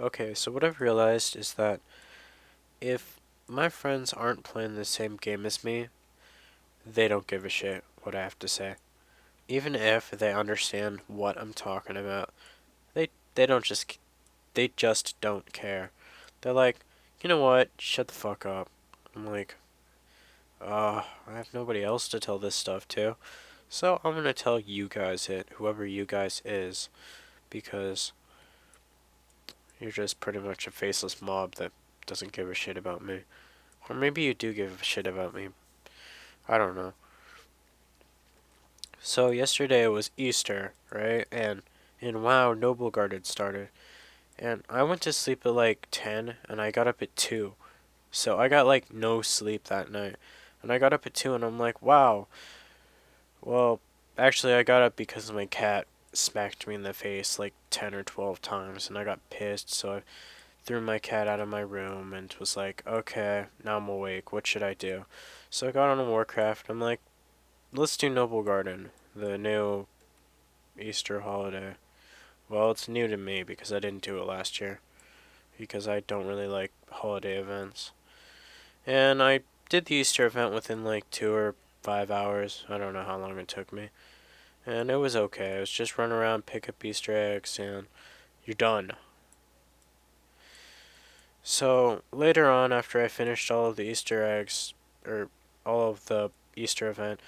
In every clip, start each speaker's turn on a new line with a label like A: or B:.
A: Okay, so what I've realized is that if my friends aren't playing the same game as me, they don't give a shit what I have to say. Even if they understand what I'm talking about, they don't just they just don't care. They're like, you know what? Shut the fuck up. I'm like, I have nobody else to tell this stuff to, so I'm gonna tell you guys it, whoever you guys is, because you're just pretty much a faceless mob that doesn't give a shit about me. Or maybe you do give a shit about me. I don't know. So yesterday was Easter, right? And wow, Noble Garden started. And I went to sleep at like 10 and I got up at 2. So I got like no sleep that night. And I got up at 2 and I'm like, wow. Well, actually I got up because my cat smacked me in the face like 10 or 12 times and I got pissed, so I threw my cat out of my room and was like, okay, now I'm awake. What should I do? So I got on Warcraft. I'm like, let's do Noble Garden, the new Easter holiday. Well, it's new to me because I didn't do it last year because I don't really like holiday events. And I did the Easter event within like 2 or 5 hours. I don't know how long it took me. And it was okay. It was just run around, pick up Easter eggs, and you're done. So later on, after I finished all of the Easter eggs, or all of the Easter event,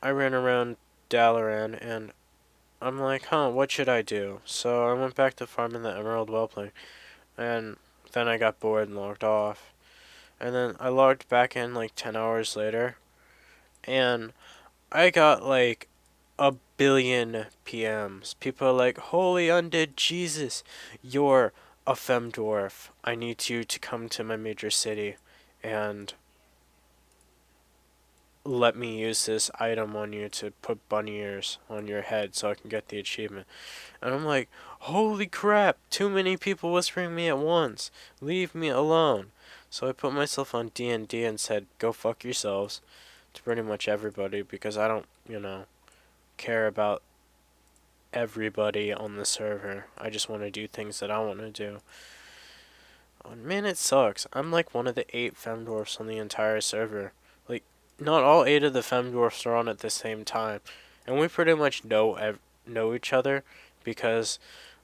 A: I ran around Dalaran and I'm like, huh, what should I do? So I went back to farming the Emerald Whelpling, and then I got bored and logged off. And then I logged back in like 10 hours later, and I got like a billion PMs. People are like, holy undead Jesus, you're a femdwarf. I need you to come to my major city and let me use this item on you to put bunny ears on your head so I can get the achievement. And I'm like, holy crap, too many people whispering me at once. Leave me alone. So I put myself on D&D and said, go fuck yourselves to pretty much everybody because I don't, care about everybody on the server. I just want to do things that I want to do. Oh, man, it sucks. I'm like one of the 8 femdwarfs on the entire server. Like, not all 8 of the femdwarfs are on at the same time. And we pretty much know each other because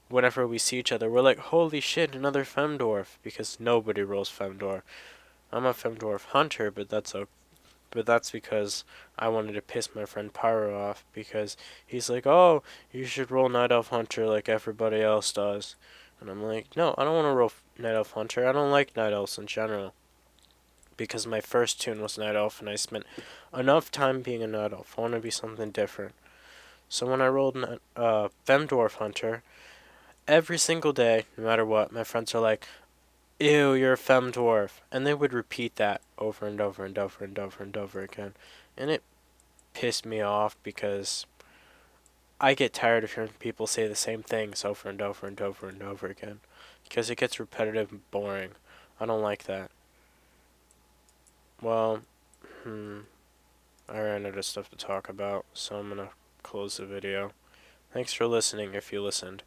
A: whenever we see each other, we're like, holy shit, another femdwarf, because nobody rolls femdwarf. I'm a femdwarf hunter, but that's because I wanted to piss my friend Pyro off because he's like, oh, you should roll Night Elf Hunter like everybody else does. And I'm like, no, I don't want to roll Night Elf Hunter. I don't like Night Elves in general because my first tune was Night Elf and I spent enough time being a Night Elf. I want to be something different. So when I rolled Femdwarf Hunter, every single day, no matter what, my friends are like, ew, you're a Femdwarf. And they would repeat that over and over and over and over and over again. And it pissed me off because I get tired of hearing people say the same things over and over and over and over again because it gets repetitive and boring. I don't like that. Well, I ran out of stuff to talk about, so I'm gonna close the video. Thanks for listening if you listened.